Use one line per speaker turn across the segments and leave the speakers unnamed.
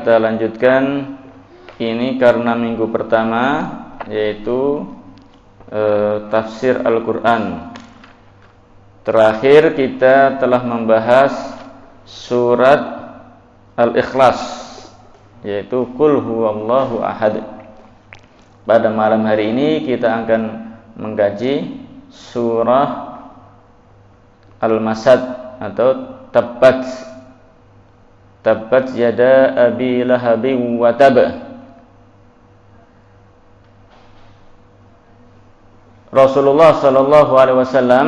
kita lanjutkan. Ini karena minggu pertama, yaitu tafsir Al-Quran. Terakhir kita telah membahas surat Al-Ikhlas, yaitu Qul huwallahu ahad. Pada malam hari ini kita akan mengkaji surah Al-Masad atau Tabbat yada abi lahabin wa tab. Rasulullah sallallahu alaihi wasallam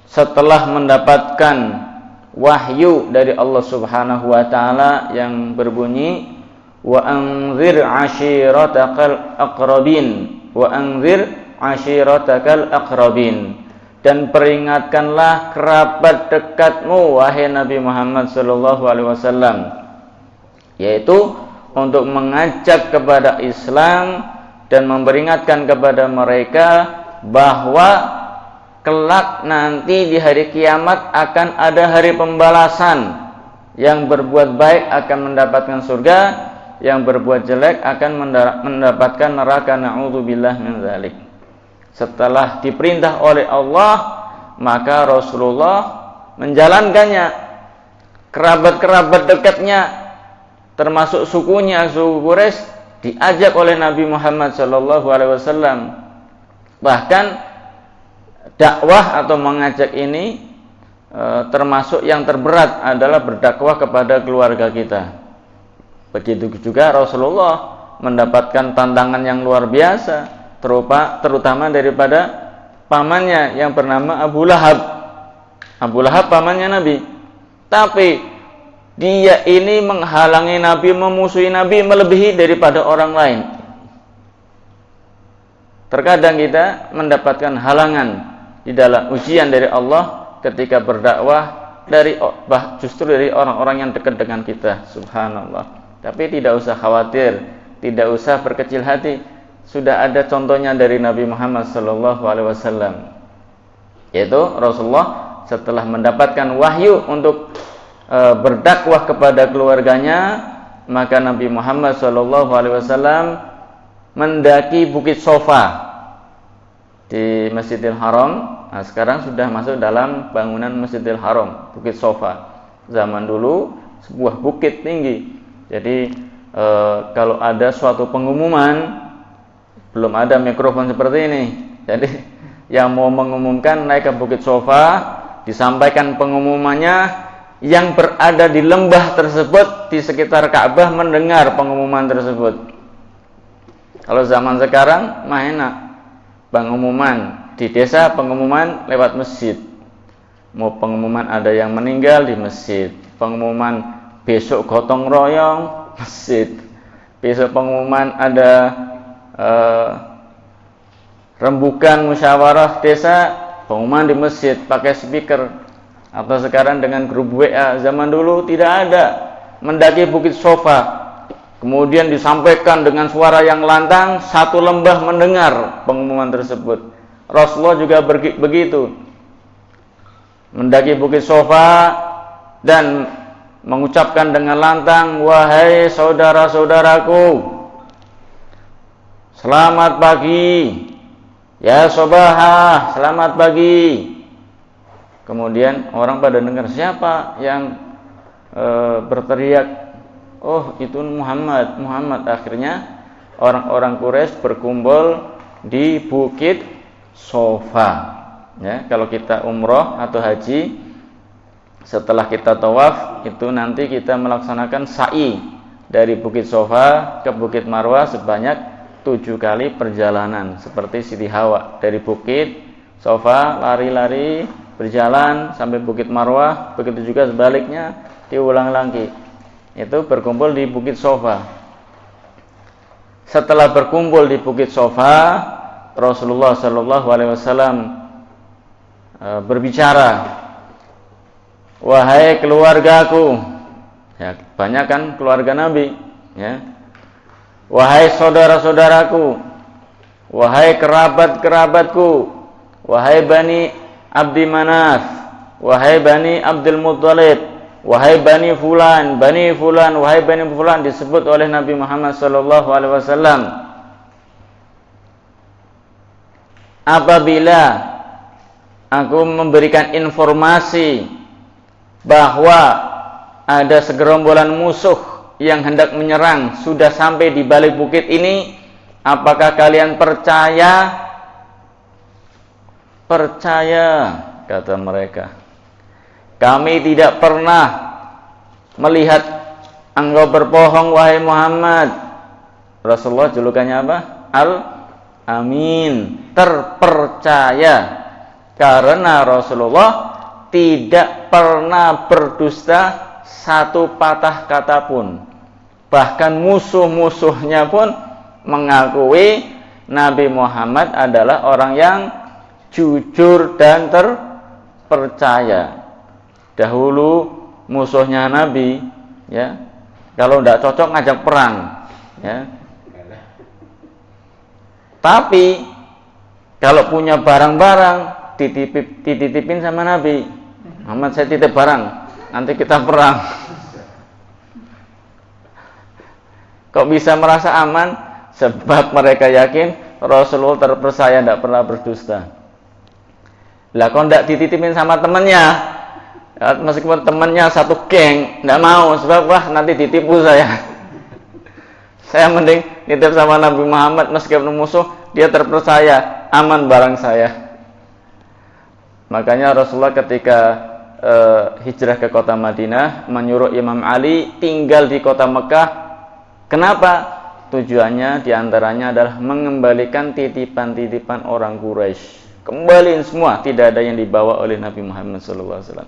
setelah mendapatkan wahyu dari Allah Subhanahu wa taala yang berbunyi wa anzir ashiratakal aqrabin wa anzir ashiratakal aqrabin, dan peringatkanlah kerabat dekatmu wahai Nabi Muhammad sallallahu alaihi wasallam, yaitu untuk mengajak kepada Islam dan memperingatkan kepada mereka bahwa kelak nanti di hari kiamat akan ada hari pembalasan. Yang berbuat baik akan mendapatkan surga, yang berbuat jelek akan mendapatkan neraka. Na'udzubillah min dzalik. Setelah diperintah oleh Allah, maka Rasulullah menjalankannya. Kerabat-kerabat dekatnya, termasuk sukunya, suku Quraisy, diajak oleh Nabi Muhammad SAW. Bahkan dakwah atau mengajak ini termasuk yang terberat adalah berdakwah kepada keluarga kita. Begitu juga Rasulullah mendapatkan tantangan yang luar biasa, terutama daripada pamannya yang bernama Abu Lahab. Abu Lahab pamannya Nabi, tapi dia ini menghalangi Nabi, memusuhi Nabi melebihi daripada orang lain. Terkadang kita mendapatkan halangan di dalam ujian dari Allah ketika berdakwah justru dari orang-orang yang dekat dengan kita. Subhanallah. Tapi tidak usah khawatir, tidak usah berkecil hati. Sudah ada contohnya dari Nabi Muhammad SAW, yaitu Rasulullah setelah mendapatkan wahyu untuk berdakwah kepada keluarganya, maka Nabi Muhammad SAW mendaki Bukit Sofa di Masjidil Haram. Nah, sekarang sudah masuk dalam bangunan Masjidil Haram, Bukit Sofa. Zaman dulu sebuah bukit tinggi. Jadi kalau ada suatu pengumuman, belum ada mikrofon seperti ini. Jadi yang mau mengumumkan naik ke Bukit Sofa, disampaikan pengumumannya. Yang berada di lembah tersebut di sekitar Ka'bah mendengar pengumuman tersebut. Kalau zaman sekarang mah enak, pengumuman di desa, pengumuman lewat masjid. Mau pengumuman ada yang meninggal di masjid, pengumuman besok gotong royong masjid, besok pengumuman ada rembukan musyawarah desa, pengumuman di masjid pakai speaker. Atau sekarang dengan grup WA. Zaman dulu tidak ada. Mendaki Bukit Sofa, kemudian disampaikan dengan suara yang lantang, satu lembah mendengar pengumuman tersebut. Rasulullah juga begitu, mendaki Bukit Sofa dan mengucapkan dengan lantang, wahai saudara-saudaraku, selamat pagi, ya sobahah, selamat pagi. Kemudian orang pada dengar, siapa yang berteriak, oh itu Muhammad. Akhirnya orang-orang Quraisy berkumpul di Bukit Sofa. Ya, kalau kita umroh atau haji, setelah kita tawaf, itu nanti kita melaksanakan sa'i dari Bukit Sofa ke Bukit Marwah sebanyak 7 kali perjalanan. Seperti Siti Hawa, dari Bukit Sofa lari-lari berjalan sampai Bukit Marwah, begitu juga sebaliknya diulang lagi. Itu berkumpul di Bukit Sofa. Setelah berkumpul di Bukit Sofa, Rasulullah SAW berbicara, wahai keluargaku, ya, banyak kan keluarga Nabi, ya. Wahai saudara-saudaraku, wahai kerabat-kerabatku, wahai Bani Abdi Manaf, wahai Bani Abdul Muttalib, wahai Bani Fulan, wahai Bani Fulan, disebut oleh Nabi Muhammad sallallahu alaihi wasallam. Apabila aku memberikan informasi bahwa ada segerombolan musuh yang hendak menyerang sudah sampai di balik bukit ini, apakah kalian percaya? Percaya, kata mereka. Kami tidak pernah melihat engkau berbohong, wahai Muhammad. Rasulullah julukannya apa? Al-Amin, terpercaya. Karena Rasulullah tidak pernah berdusta satu patah kata pun. Bahkan musuh-musuhnya pun mengakui Nabi Muhammad adalah orang yang jujur dan terpercaya. Dahulu musuhnya Nabi, ya, kalau tidak cocok ngajak perang, ya. Tapi kalau punya barang-barang dititipin sama Nabi. Muhammad, saya titip barang, nanti kita perang. Kok bisa merasa aman? Sebab mereka yakin Rasulullah terpercaya, tidak pernah berdusta. Lah kok tidak dititipin sama temannya, meskipun temannya satu geng, tidak mau, sebab wah nanti ditipu saya. Saya mending nitip sama Nabi Muhammad, meskipun musuh dia terpercaya, aman barang saya. Makanya Rasulullah ketika hijrah ke kota Madinah menyuruh Imam Ali tinggal di kota Mekah. Kenapa? Tujuannya diantaranya adalah mengembalikan titipan-titipan orang Quraisy. Kembaliin semua, tidak ada yang dibawa oleh Nabi Muhammad SAW.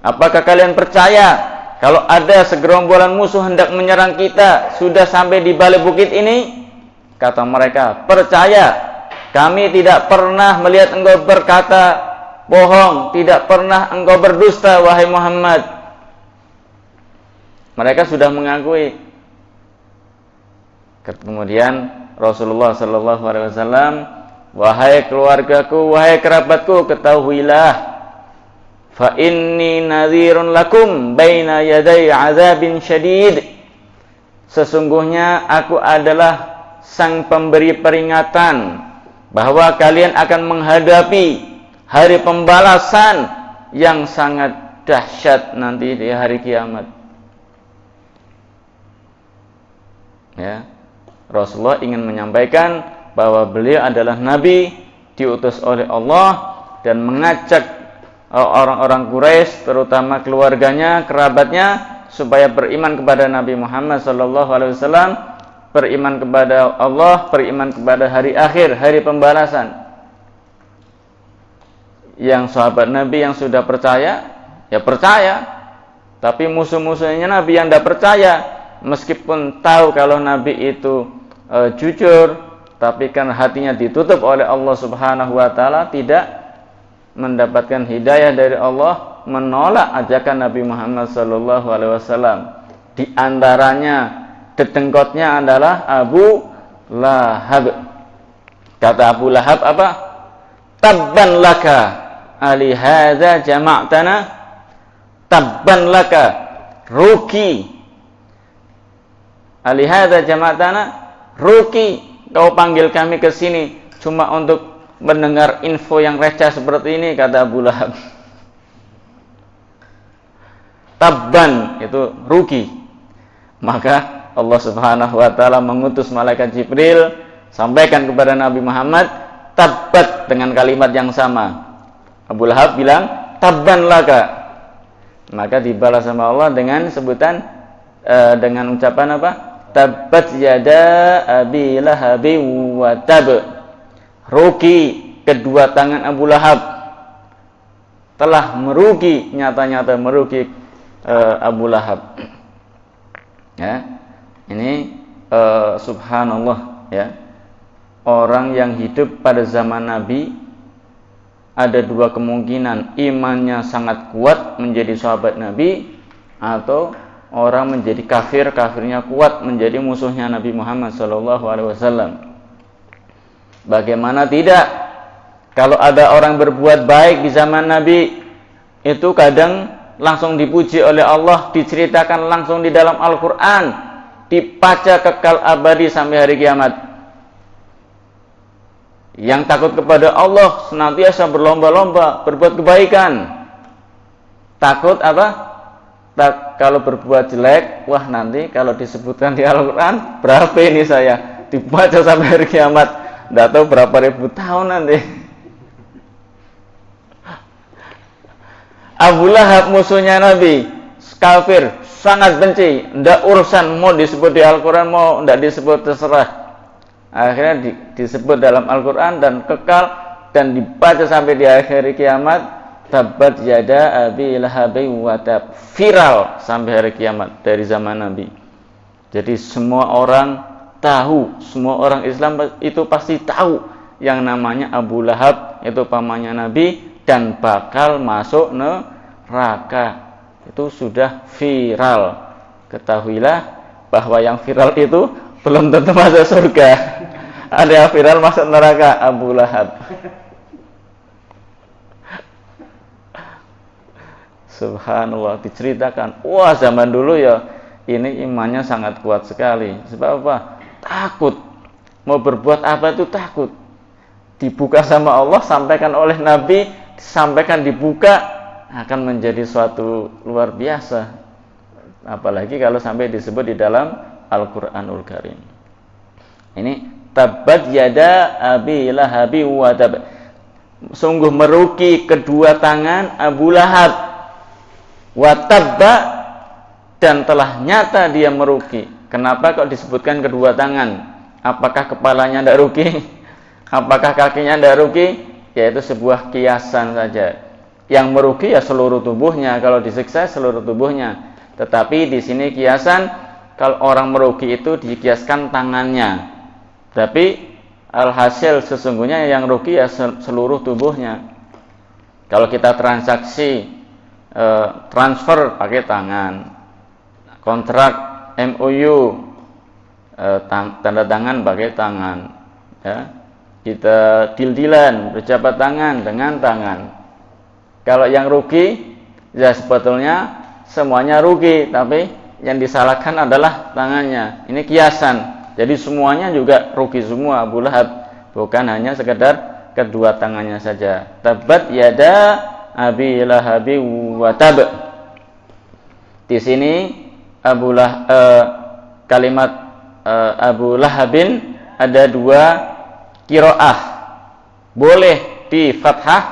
Apakah kalian percaya kalau ada segerombolan musuh hendak menyerang kita sudah sampai di balik bukit ini? Kata mereka, percaya. Kami tidak pernah melihat engkau berkata bohong, tidak pernah engkau berdusta, wahai Muhammad. Mereka sudah mengakui. Kemudian Rasulullah SAW, wahai keluargaku, wahai kerabatku, ketahuilah, fa inni nadhirun lakum baina yaday azabin syadid. Sesungguhnya aku adalah sang pemberi peringatan bahwa kalian akan menghadapi hari pembalasan yang sangat dahsyat nanti di hari kiamat. Ya, Rasulullah ingin menyampaikan bahwa beliau adalah Nabi diutus oleh Allah dan mengajak orang-orang Quraisy, terutama keluarganya, kerabatnya, supaya beriman kepada Nabi Muhammad SAW, beriman kepada Allah, beriman kepada hari akhir, hari pembalasan. Yang sahabat Nabi yang sudah percaya, ya percaya. Tapi musuh-musuhnya Nabi yang tidak percaya, meskipun tahu kalau Nabi itu jujur, tapi kan hatinya ditutup oleh Allah Subhanahu wa taala, tidak mendapatkan hidayah dari Allah, menolak ajakan Nabi Muhammad sallallahu alaihi wasallam. Di antaranya dedengkotnya adalah Abu Lahab. Kata Abu Lahab apa? Tabban laka ali hadza jama'tana, tabban laka, rugi. Ali hadza jama'tana, rugi. Kau panggil kami ke sini cuma untuk mendengar info yang receh seperti ini, kata Abu Lahab. Tabban itu rugi. Maka Allah Subhanahu wa taala mengutus malaikat Jibril sampaikan kepada Nabi Muhammad tabbat dengan kalimat yang sama. Abu Lahab bilang tabban laka. Maka dibalas sama Allah dengan sebutan dengan ucapan apa? Tabbat yada abi lahabi wa tab. Rugi kedua tangan Abu Lahab. Telah merugi, nyata-nyata merugi Abu Lahab. Ya. Ini subhanallah, ya. Orang yang hidup pada zaman Nabi ada dua kemungkinan, imannya sangat kuat menjadi sahabat Nabi, atau orang menjadi kafir, kafirnya kuat menjadi musuhnya Nabi Muhammad SAW. Bagaimana tidak? Kalau ada orang berbuat baik di zaman Nabi, itu kadang langsung dipuji oleh Allah, diceritakan langsung di dalam Al-Quran, dibaca kekal abadi sampai hari kiamat. Yang takut kepada Allah senantiasa berlomba-lomba berbuat kebaikan. Takut apa? Kalau berbuat jelek, wah nanti kalau disebutkan di Al-Quran, berapa ini saya? Dibaca sampai hari kiamat, tidak tahu berapa ribu tahun nanti. Abu Lahab musuhnya Nabi, kafir, sangat benci, tidak urusan mau disebut di Al-Quran, mau tidak disebut terserah. Akhirnya disebut dalam Al-Quran dan kekal dan dibaca sampai di akhir kiamat. Tabbat yada abi lahabi wa tab, viral sampai hari kiamat dari zaman Nabi. Jadi semua orang tahu, semua orang Islam itu pasti tahu yang namanya Abu Lahab itu pamannya Nabi dan bakal masuk neraka. Itu sudah viral. Ketahuilah bahwa yang viral itu belum tentu masuk surga. Ada yang viral masuk neraka, Abu Lahab. Subhanallah, diceritakan, wah zaman dulu ya ini imannya sangat kuat sekali. Sebab apa? Takut. Mau berbuat apa itu takut. Dibuka sama Allah, sampaikan oleh Nabi, disampaikan dibuka, akan menjadi suatu luar biasa. Apalagi kalau sampai disebut di dalam Al-Quranul Karim. Ini tabbat yada abi lahabi wa tab. Sungguh merugi kedua tangan Abu Lahab. Watabba, dan telah nyata dia merugi. Kenapa kok disebutkan kedua tangan? Apakah kepalanya tidak rugi? Apakah kakinya tidak rugi? Yaitu sebuah kiasan saja. Yang merugi ya seluruh tubuhnya. Kalau disiksa seluruh tubuhnya. Tetapi di sini kiasan, kalau orang merugi itu dikiaskan tangannya. Tapi alhasil sesungguhnya yang rugi ya seluruh tubuhnya. Kalau kita transaksi transfer pakai tangan, kontrak MOU tanda tangan pakai tangan, ya. Kita deal-dealan berjabat tangan dengan tangan. Kalau yang rugi ya sebetulnya semuanya rugi, tapi yang disalahkan adalah tangannya. Ini kiasan. Jadi semuanya juga rugi semua Abu Lahab, bukan hanya sekedar kedua tangannya saja. Tabbat yada abi lahabi wa tab. Di sini kalimat Abu Lahabin ada dua qiraah. Boleh di fathah,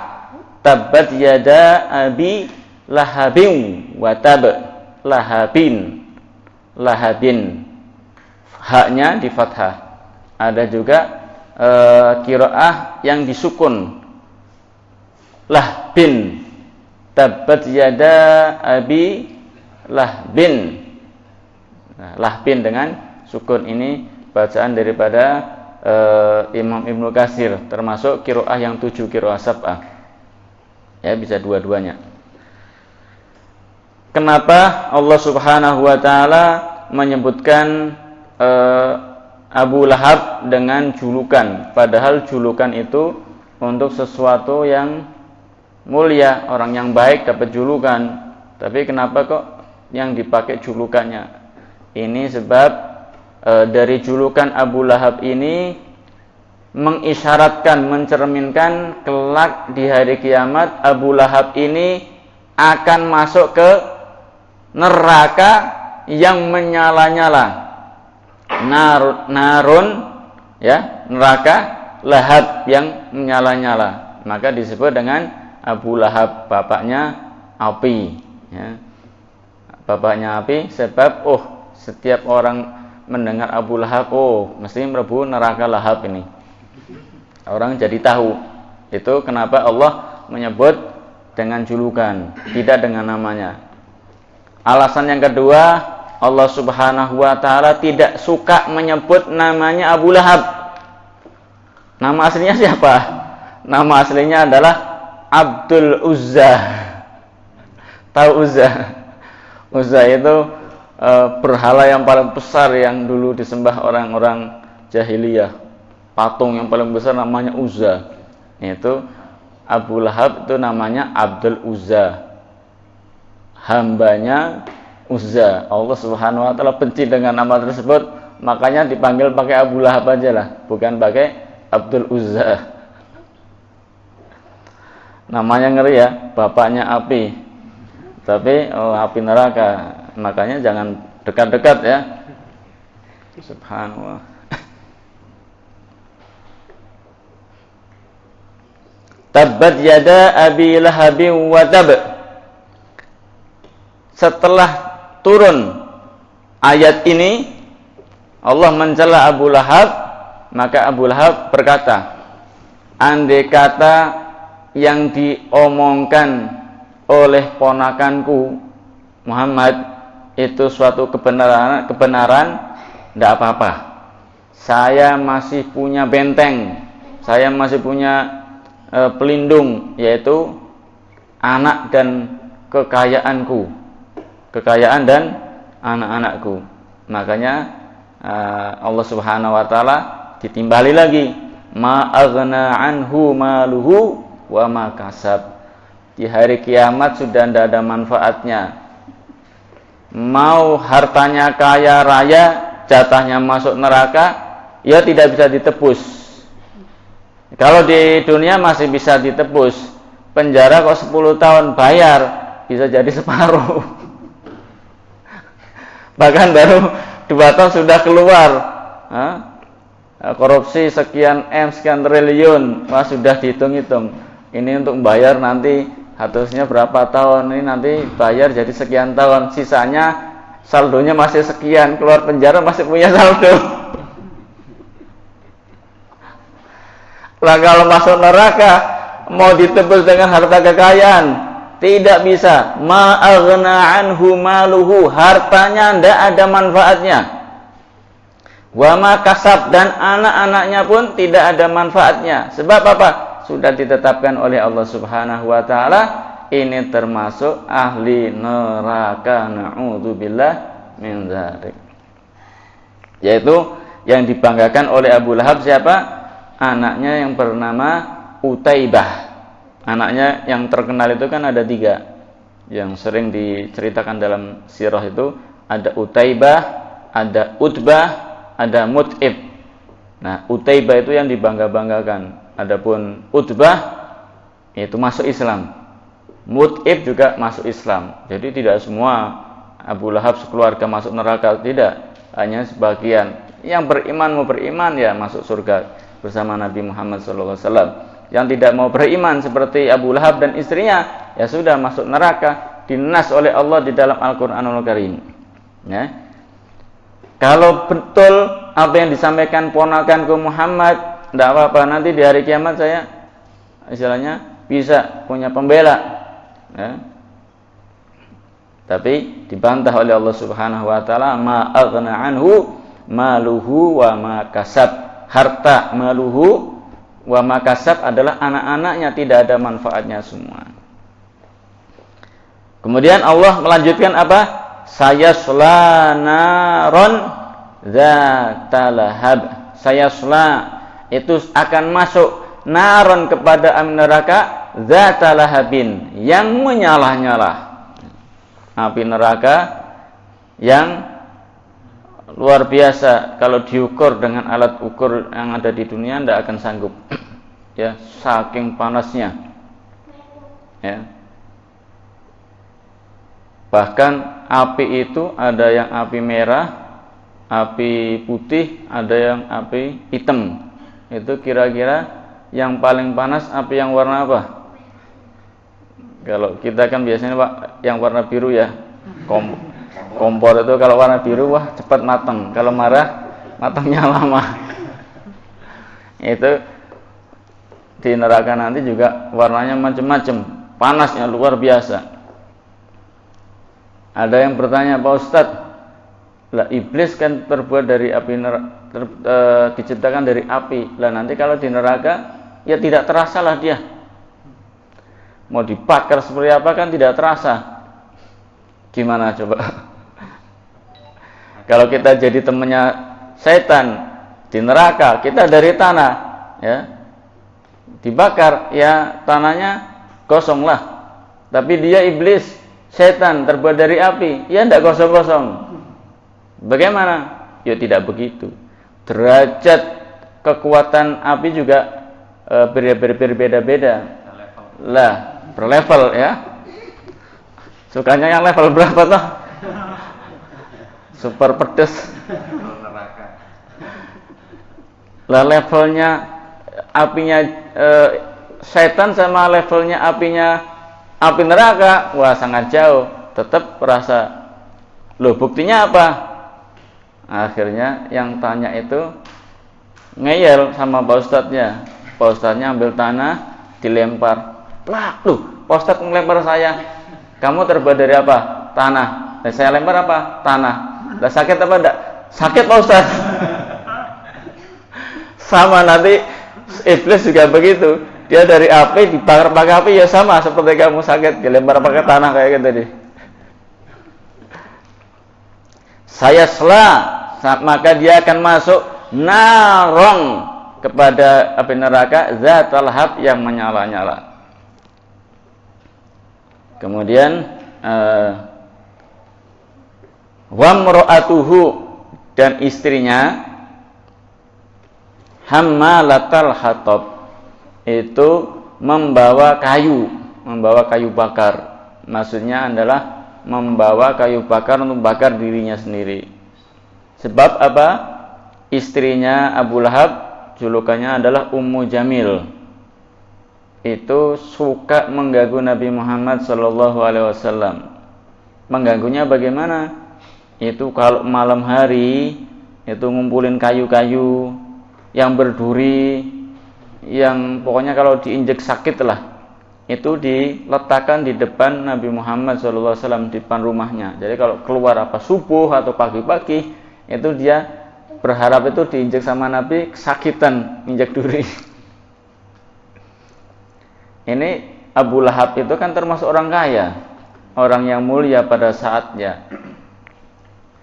tabbat yada abi lahabin wa tab. Lahabin, haknya di fathah. Ada juga qiraah yang disukun, lahbin, tabbat yada abi lahbin. Nah, lahbin dengan sukun ini bacaan daripada Imam Ibnu Katsir, termasuk qiraah yang 7 qiraah sab'ah. Ya, bisa dua-duanya. Kenapa Allah Subhanahu wa taala menyebutkan Abu Lahab dengan julukan, padahal julukan itu untuk sesuatu yang mulia, orang yang baik dapat julukan. Tapi kenapa kok yang dipakai julukannya? Ini sebab dari julukan Abu Lahab ini mengisyaratkan, mencerminkan kelak di hari kiamat Abu Lahab ini akan masuk ke neraka yang menyala-nyala. Narun, ya, neraka lahab yang menyala-nyala. Maka disebut dengan Abu Lahab, bapaknya api, ya. Bapaknya api sebab setiap orang mendengar Abu Lahab, mesti merebu neraka lahab ini. Orang jadi tahu. Itu kenapa Allah menyebut dengan julukan, tidak dengan namanya. Alasan yang kedua, Allah Subhanahu wa taala tidak suka menyebut namanya Abu Lahab. Nama aslinya siapa? Nama aslinya adalah Abdul Uzza. Tahu Uzza? Uzza itu berhala yang paling besar yang dulu disembah orang-orang jahiliyah. Patung yang paling besar namanya Uzza. Itu Abu Lahab itu namanya Abdul Uzza. hambanya Uzza. Allah Subhanahu wa taala benci dengan nama tersebut, makanya dipanggil pakai Abu Lahab aja lah, bukan pakai Abdul Uzza. Namanya ngeri ya, bapaknya api. Tapi api neraka. Makanya jangan dekat-dekat ya. Subhanallah. Tabbat yada Abi Lahabin wa tab. Setelah turun ayat ini, Allah mencela Abu Lahab, maka Abu Lahab berkata, andai kata yang diomongkan oleh ponakanku Muhammad itu suatu kebenaran, tidak apa-apa. Saya masih punya benteng, saya masih punya pelindung, yaitu anak dan kekayaan dan anak-anakku. Makanya Allah Subhanahu wa taala ditimbali lagi, ma aghna anhu maluhu wa ma kasab. Di hari kiamat sudah tidak ada manfaatnya. Mau hartanya kaya raya, jatahnya masuk neraka, ya tidak bisa ditebus. Kalau di dunia masih bisa ditebus, penjara kok 10 tahun bayar, bisa jadi separuh. Bahkan baru 2 tahun sudah keluar. Korupsi sekian M, sekian triliun, wah sudah dihitung-hitung. Ini untuk bayar nanti harusnya berapa tahun, ini nanti bayar jadi sekian tahun. Sisanya saldonya masih sekian, keluar penjara masih punya saldo. Lah kalau masuk neraka mau ditebus dengan harta kekayaan, tidak bisa. Ma aghna anhu maluhu, hartanya tidak ada manfaatnya. Wa ma kasab, dan anak-anaknya pun tidak ada manfaatnya. Sebab apa? Sudah ditetapkan oleh Allah Subhanahu wa taala, ini termasuk ahli neraka. Na'udzubillah min dzalik. Yaitu yang dibanggakan oleh Abu Lahab siapa? Anaknya yang bernama Utaibah. Anaknya yang terkenal itu kan ada 3 yang sering diceritakan dalam sirah itu. Ada Utaibah, ada Utbah, ada Mut'ib. Nah, Utaibah itu yang dibangga-banggakan. Adapun Utbah itu masuk Islam. Mut'ib juga masuk Islam. Jadi tidak semua Abu Lahab sekeluarga masuk neraka, tidak. Hanya sebagian. Yang beriman mau beriman ya masuk surga bersama Nabi Muhammad SAW. Yang tidak mau beriman seperti Abu Lahab dan istrinya, ya sudah masuk neraka, dinas oleh Allah di dalam Al-Qur'anul Karim. Ya. Kalau betul apa yang disampaikan ponakanku Muhammad, tidak apa-apa, nanti di hari kiamat saya istilahnya bisa punya pembela. Ya. Tapi dibantah oleh Allah Subhanahu wa taala, ma aghna anhu maluhu wa ma kasab. Harta maluhu wa ma kasab adalah anak-anaknya, tidak ada manfaatnya semua. Kemudian Allah melanjutkan apa? Sayasla naron dzatalahab. Sayasla itu akan masuk naron kepada api neraka dzatalahabin, yang menyalah-nyalah. Api neraka yang luar biasa, kalau diukur dengan alat ukur yang ada di dunia tidak akan sanggup. Ya, saking panasnya. Ya. Bahkan api itu ada yang api merah, api putih, ada yang api hitam. Itu kira-kira yang paling panas api yang warna apa? Kalau kita kan biasanya Pak yang warna biru ya. Kompor itu kalau warna biru wah cepat matang, kalau marah matangnya lama. Itu di neraka nanti juga warnanya macam-macam, panasnya luar biasa. Ada yang bertanya, Pak Ustadz, lah iblis kan terbuat dari api diciptakan dari api. Lah nanti kalau di neraka ya tidak terasa lah dia. Mau dibakar seperti apa kan tidak terasa. Gimana coba? Kalau kita jadi temannya setan di neraka, kita dari tanah, ya dibakar, ya tanahnya kosong lah. Tapi dia iblis setan terbuat dari api, ya tidak kosong-kosong. Bagaimana? Ya tidak begitu. Derajat kekuatan api juga berbeda-beda. Lah, berlevel ya. Sukanya yang level berapa toh? Super pedes. Lah levelnya apinya setan sama levelnya api neraka, wah sangat jauh. Tetap merasa, loh buktinya apa? Akhirnya yang tanya itu ngeyel sama Pak Ustadznya. Pak Ustadznya ambil tanah, dilempar. Lah, Pak Ustadz melempar saya. Kamu terbuat dari apa? Tanah. Dan saya lempar apa? Tanah. Lah sakit apa enggak? Sakit Pak Ustadz. Sama nanti iblis juga begitu. Dia dari api dibakar pakai api, ya sama seperti kamu sakit dilempar pakai tanah kayak gitu tadi. Saya sela, maka dia akan masuk narong kepada api neraka zatul lahab yang menyala-nyala. Kemudian wamra'atuhu, dan istrinya hammalatal hatab, itu membawa kayu bakar. Maksudnya adalah membawa kayu bakar untuk bakar dirinya sendiri. Sebab apa? Istrinya Abu Lahab julukannya adalah Ummu Jamil. Itu suka mengganggu Nabi Muhammad SAW. Mengganggunya bagaimana? Itu kalau malam hari itu ngumpulin kayu-kayu yang berduri, yang pokoknya kalau diinjek sakit lah, itu diletakkan di depan Nabi Muhammad SAW, di depan rumahnya. Jadi kalau keluar apa subuh atau pagi-pagi, itu dia berharap itu diinjek sama Nabi, kesakitan injek duri. Ini Abu Lahab itu kan termasuk orang kaya, orang yang mulia pada saatnya.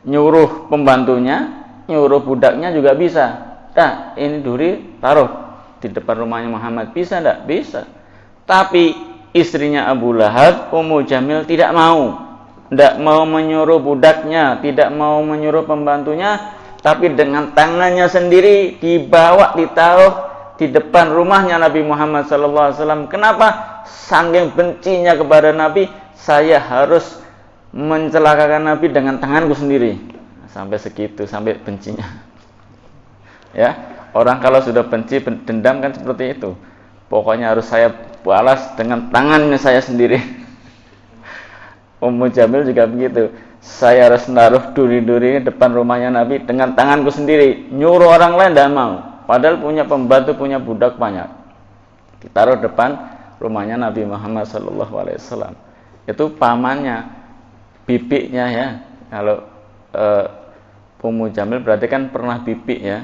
Nyuruh pembantunya, nyuruh budaknya juga bisa. Nah, ini duri taruh di depan rumahnya Muhammad, bisa enggak? Bisa. Tapi istrinya Abu Lahab, Ummu Jamil, tidak mau. Tidak mau menyuruh budaknya, tidak mau menyuruh pembantunya, tapi dengan tangannya sendiri dibawa, ditaruh di depan rumahnya Nabi Muhammad SAW. Kenapa? Saking bencinya kepada Nabi, saya harus mencelakakan Nabi dengan tanganku sendiri. Sampai segitu, sampai bencinya. Ya, orang kalau sudah benci, dendam kan seperti itu. Pokoknya harus saya balas dengan tangannya saya sendiri. Ummu Jamil juga begitu. Saya harus naruh duri-duri depan rumahnya Nabi dengan tanganku sendiri. Nyuruh orang lain tidak mau. Padahal punya pembantu, punya budak banyak. Ditaruh depan rumahnya Nabi Muhammad SAW. Itu pamannya, bibiknya ya. Kalau Ummu Jamil berarti kan pernah bibik ya.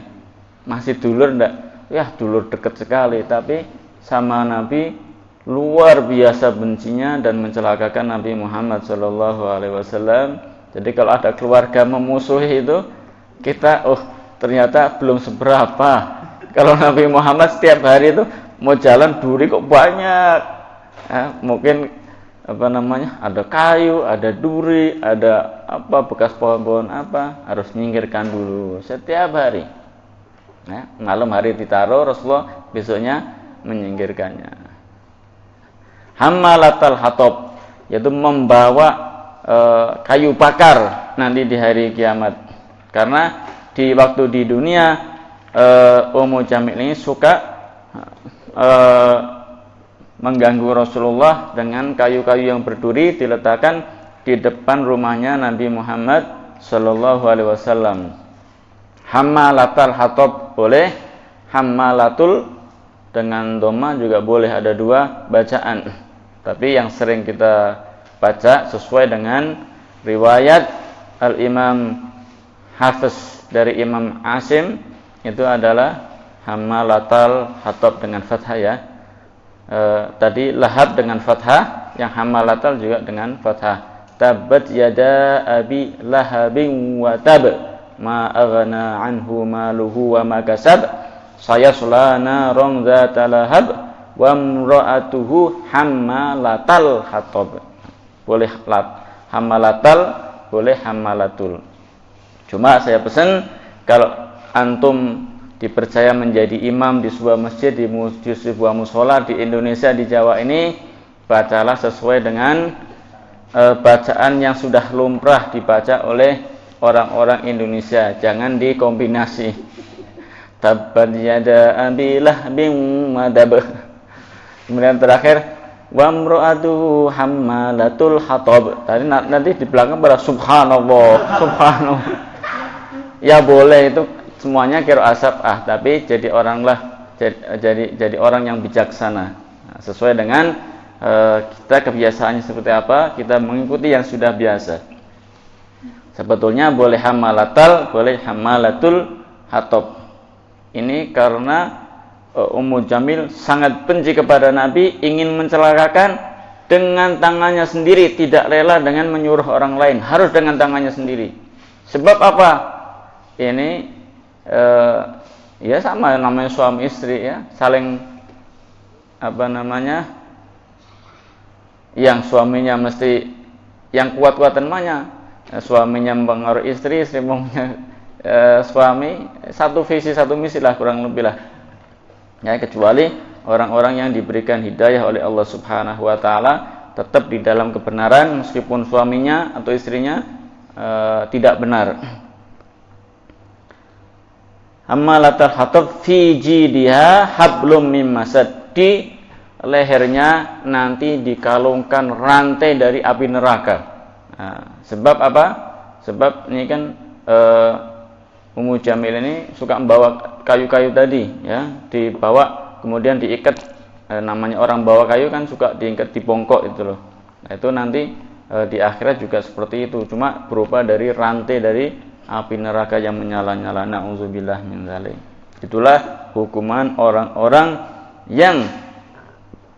Masih dulur enggak? Ya dulur dekat sekali. Tapi sama Nabi luar biasa bencinya dan mencelakakan Nabi Muhammad SAW. Jadi kalau ada keluarga memusuhi itu, kita ternyata belum seberapa. Kalau Nabi Muhammad setiap hari itu mau jalan duri kok banyak. Mungkin ada kayu, ada duri, ada bekas pohon-pohon harus nyingkirkan dulu setiap hari. Malam hari ditaruh, Rasulullah besoknya menyingkirkannya. Hammalatal hatab, yaitu membawa kayu bakar nanti di hari kiamat. Karena di waktu di dunia Ummu Jamil ini suka mengganggu Rasulullah dengan kayu-kayu yang berduri diletakkan di depan rumahnya Nabi Muhammad SAW. Hammalatal hatab boleh, hammalatul dengan dhamma juga boleh, ada dua bacaan. Tapi yang sering kita baca sesuai dengan riwayat Al-Imam Hafiz dari Imam Asim itu adalah hammalatal hatab dengan fathah ya. Tadi lahab dengan fathah, yang hammalatal juga dengan fathah. Tabbat yada abi lahabin wa tab, ma aghna anhu maluhu wa ma kasab, sayasla naran dzata lahab wa imra'atuhu hammalatal hatab. boleh hamalatal, boleh hamalatul. Cuma saya pesan kalau antum dipercaya menjadi imam di sebuah masjid, di sebuah mushola di Indonesia, di Jawa ini, bacalah sesuai dengan bacaan yang sudah lumrah dibaca oleh orang-orang Indonesia. Jangan dikombinasi. Tabbat yada abi lahbin wa dab. Kemudian terakhir wa imra'atuhu hammalatul hatab. Tadi nanti di belakang pada subhanallah, subhanallah. Ya boleh itu semuanya qiraah sab'ah, tapi jadi orang yang bijaksana. Nah, sesuai dengan kita kebiasaannya seperti apa, kita mengikuti yang sudah biasa. Sebetulnya boleh hamalatal, boleh hamalatul hatab. Ini karena Ummu Jamil sangat benci kepada Nabi, ingin mencelakakan dengan tangannya sendiri, tidak rela dengan menyuruh orang lain, harus dengan tangannya sendiri. Sebab apa? Ini ya sama namanya suami istri ya, saling yang suaminya mesti yang kuat-kuatan mana, suaminya mempengaruhi istri, istri mempunyai suami, satu visi satu misi lah kurang lebih lah ya, kecuali orang-orang yang diberikan hidayah oleh Allah Subhanahu wa taala tetap di dalam kebenaran meskipun suaminya atau istrinya tidak benar. Hammalatul hatab fi jidiha hablum mim masad, di lehernya nanti dikalungkan rantai dari api neraka. Nah, sebab apa? Sebab ini kan Ummu Jamil ini suka membawa kayu-kayu tadi ya, dibawa kemudian diikat, namanya orang bawa kayu kan suka diikat di bongkok itu loh. Nah, itu nanti di akhirat juga seperti itu, cuma berupa dari rantai dari api neraka yang menyala-nyala. Na'udzubillah min dzalik. Itulah hukuman orang-orang yang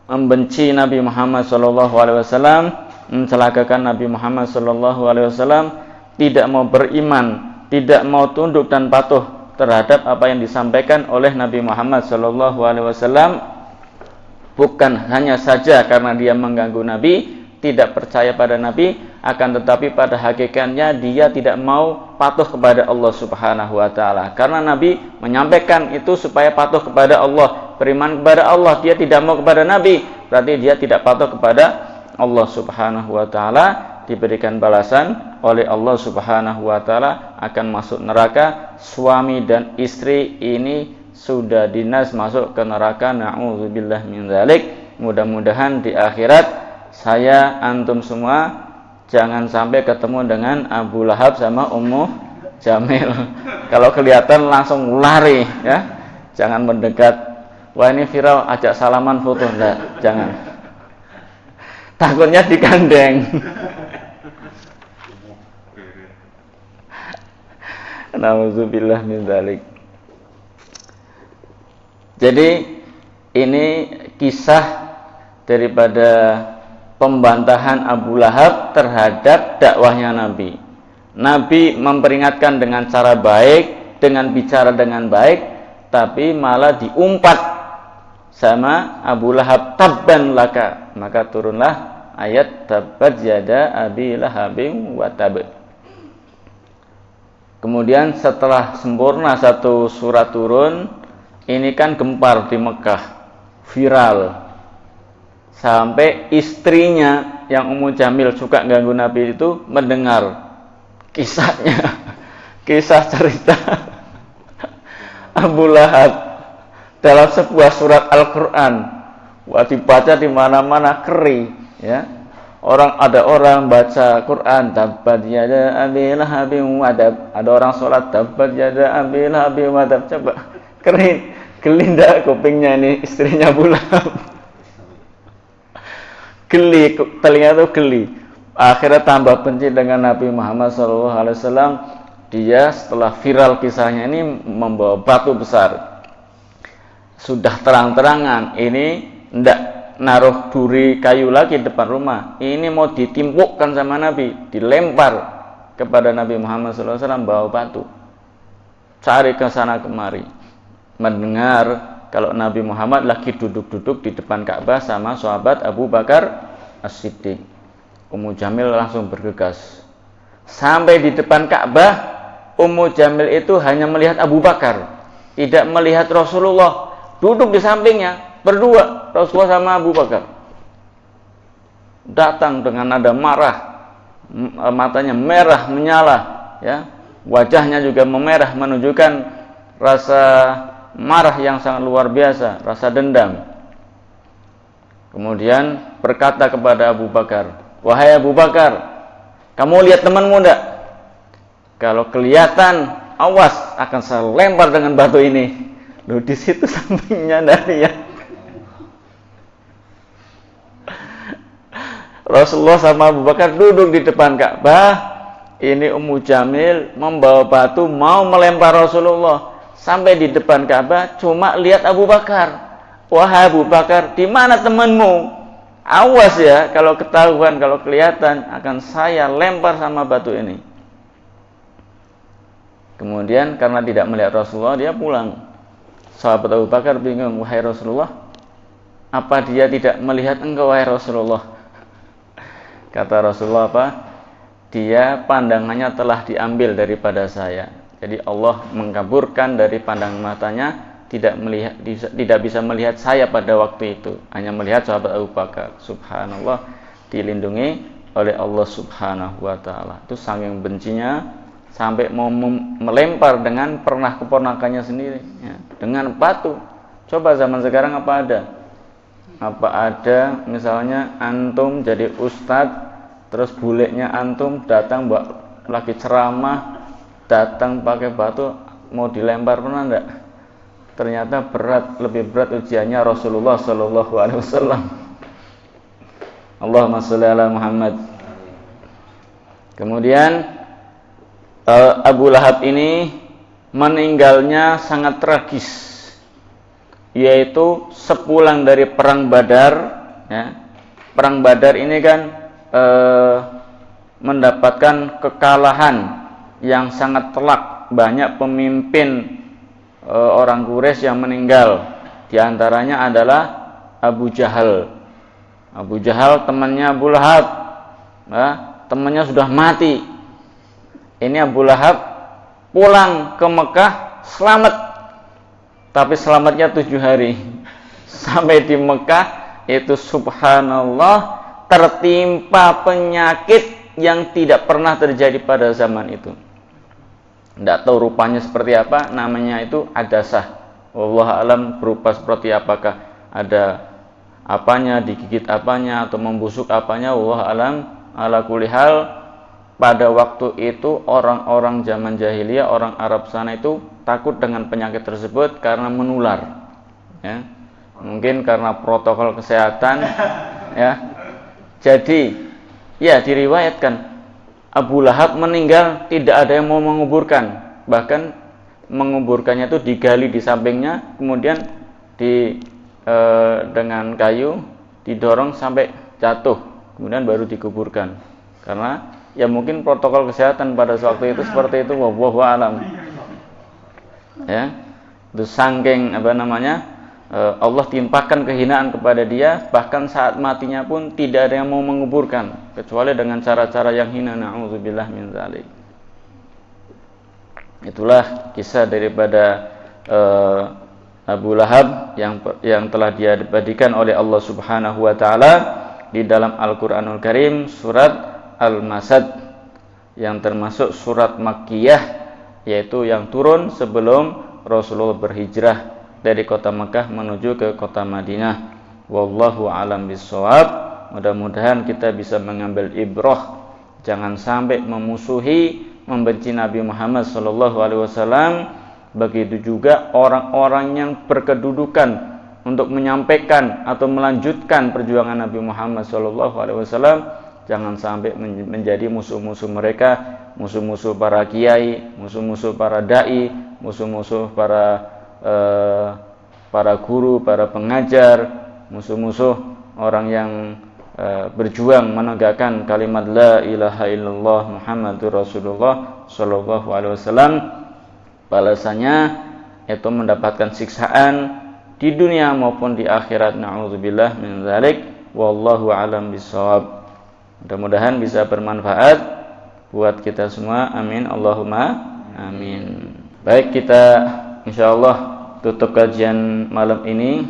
membenci Nabi Muhammad SAW, mencelakakan Nabi Muhammad SAW, tidak mau beriman, tidak mau tunduk dan patuh terhadap apa yang disampaikan oleh Nabi Muhammad SAW. Bukan hanya saja karena dia mengganggu Nabi, tidak percaya pada Nabi, akan tetapi pada hakikatnya dia tidak mau patuh kepada Allah Subhanahu wa taala. Karena Nabi menyampaikan itu supaya patuh kepada Allah, beriman kepada Allah, dia tidak mau kepada Nabi, berarti dia tidak patuh kepada Allah Subhanahu wa taala, diberikan balasan oleh Allah Subhanahu wa taala akan masuk neraka. Suami dan istri ini sudah dinas masuk ke neraka. Na'udzubillah min dzalik. Mudah-mudahan di akhirat saya antum semua jangan sampai ketemu dengan Abu Lahab sama Ummu Jamil. Kalau kelihatan langsung lari ya. Jangan mendekat. Wah ini viral, ajak salaman foto, enggak, jangan. Takutnya digandeng. Nauzubillah min dzalik. Jadi ini kisah daripada pembantahan Abu Lahab terhadap dakwahnya Nabi. Nabi memperingatkan dengan cara baik, dengan bicara dengan baik, tapi malah diumpat sama Abu Lahab, tabban laka. Maka turunlah ayat tabbat yada abi lahabin wa tab. Kemudian setelah sempurna satu surat turun, ini kan gempar di Mekah, viral. Sampai istrinya yang Ummu Jamil suka ganggu Nabi itu mendengar kisahnya, kisah cerita Abu Lahab dalam sebuah surat Al-Quran. Wah, dibaca di mana-mana keri, ya. Ada orang baca Quran tabbat yada abi lahabin wadab, ada orang sholat tabbat yada abi lahabin wadab. Coba kering, gelinda kupingnya ini istrinya Abu Lahab. Geli, telinga itu geli. Akhirnya tambah benci dengan Nabi Muhammad SAW. Dia setelah viral kisahnya ini membawa batu besar. Sudah terang-terangan, ini tidak naruh duri kayu lagi depan rumah. Ini mau ditimpukkan sama Nabi, dilempar kepada Nabi Muhammad SAW bawa batu. Cari ke sana kemari. Mendengar kalau Nabi Muhammad lagi duduk-duduk di depan Ka'bah sama sahabat Abu Bakar As-Siddiq. Ummu Jamil langsung bergegas. Sampai di depan Ka'bah, Ummu Jamil itu hanya melihat Abu Bakar, tidak melihat Rasulullah. Duduk di sampingnya, berdua, Rasulullah sama Abu Bakar. Datang dengan nada marah, matanya merah menyala, ya. Wajahnya juga memerah, menunjukkan rasa marah yang sangat luar biasa, rasa dendam. Kemudian berkata kepada Abu Bakar, "Wahai Abu Bakar, kamu lihat temanmu enggak? Kalau kelihatan, awas, akan saya lempar dengan batu ini." Loh, di situ sampingnya dari ya. Rasulullah sama Abu Bakar duduk di depan Ka'bah. Ini Ummu Jamil membawa batu mau melempar Rasulullah. Sampai di depan Ka'bah cuma lihat Abu Bakar. "Wahai Abu Bakar, di mana temanmu? Awas ya, kalau ketahuan, kalau kelihatan, akan saya lempar sama batu ini." Kemudian karena tidak melihat Rasulullah, dia pulang. Sahabat Abu Bakar bingung, "Wahai Rasulullah, apa dia tidak melihat engkau, wahai Rasulullah?" Kata Rasulullah apa? "Dia pandangannya telah diambil daripada saya." Jadi Allah mengkaburkan dari pandangan matanya, tidak bisa melihat saya pada waktu itu, hanya melihat sahabat Abu Bakar. Subhanallah, dilindungi oleh Allah Subhanahu wa taala. Itu saking bencinya sampai mau melempar dengan pernah keponakannya sendiri, ya, dengan batu. Coba zaman sekarang apa ada? Apa ada misalnya antum jadi ustadz, terus bulenya antum datang lagi ceramah, datang pakai batu mau dilempar, pernah enggak? Ternyata lebih berat ujiannya Rasulullah sallallahu alaihi wasallam. Allahumma shalli ala Muhammad. Kemudian Abu Lahab ini meninggalnya sangat tragis, yaitu sepulang dari perang Badar, ya. Perang Badar ini kan mendapatkan kekalahan yang sangat telak. Banyak pemimpin orang Quraisy yang meninggal. Di antaranya adalah Abu Jahal. Abu Jahal temannya Abu Lahab, ya, temannya sudah mati. Ini Abu Lahab pulang ke Mekah selamat, tapi selamatnya 7 hari. Sampai di Mekah itu subhanallah tertimpa penyakit yang tidak pernah terjadi pada zaman itu. Tidak tahu rupanya seperti apa, namanya itu adasah. Wallahu alam berupa seperti apakah ada apanya, digigit apanya atau membusuk apanya, wallahu alam. Ala kulli hal, pada waktu itu orang-orang zaman jahiliyah, orang Arab sana itu takut dengan penyakit tersebut karena menular, ya. Mungkin karena protokol kesehatan, ya. Jadi, ya, diriwayatkan Abu Lahab meninggal tidak ada yang mau menguburkan. Bahkan menguburkannya itu digali di sampingnya, kemudian dengan kayu didorong sampai jatuh, kemudian baru dikuburkan. Karena ya mungkin protokol kesehatan pada waktu itu seperti itu, wallahu alam. Ya. Itu saking Allah timpakan kehinaan kepada dia, bahkan saat matinya pun tidak ada yang mau menguburkan kecuali dengan cara-cara yang hina, na'udzubillah min dzalik. Itulah kisah daripada Abu Lahab yang telah diabadikan oleh Allah Subhanahu wa taala di dalam Al-Qur'anul Karim, surat Al-Masad, yang termasuk surat Makkiyah, yaitu yang turun sebelum Rasulullah berhijrah dari kota Mekah menuju ke kota Madinah. Wallahu alam bissawab. Mudah-mudahan kita bisa mengambil ibrah, jangan sampai memusuhi, membenci Nabi Muhammad SAW. Begitu juga orang-orang yang berkedudukan untuk menyampaikan atau melanjutkan perjuangan Nabi Muhammad SAW. Jangan sampai menjadi musuh-musuh mereka, musuh-musuh para kiai, musuh-musuh para dai, musuh-musuh para guru, para pengajar, musuh-musuh orang yang berjuang menegakkan kalimat la ilaha illallah Muhammadur Rasulullah sallallahu alaihi wasallam. Balasannya itu mendapatkan siksaan di dunia maupun di akhirat. Na'udzubillah min dzalik. Wallahu alam bissawab. Mudah-mudahan bisa bermanfaat buat kita semua. Amin Allahumma amin. Baik, kita insyaallah tutup kajian malam ini,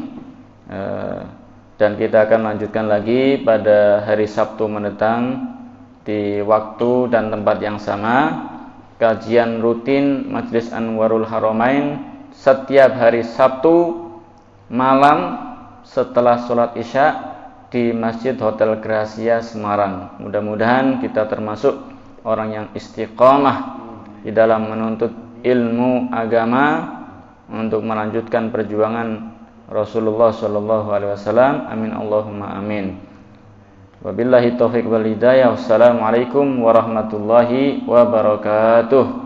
dan kita akan lanjutkan lagi pada hari Sabtu mendatang di waktu dan tempat yang sama. Kajian rutin Majelis Anwarul Haramain setiap hari Sabtu malam setelah sholat Isya di Masjid Hotel Gracia Semarang. Mudah-mudahan kita termasuk orang yang istiqamah di dalam menuntut ilmu agama untuk melanjutkan perjuangan Rasulullah sallallahu alaihi wasallam. Amin Allahumma amin. Wabillahi taufiq wal hidayah. Wassalamualaikum warahmatullahi wabarakatuh.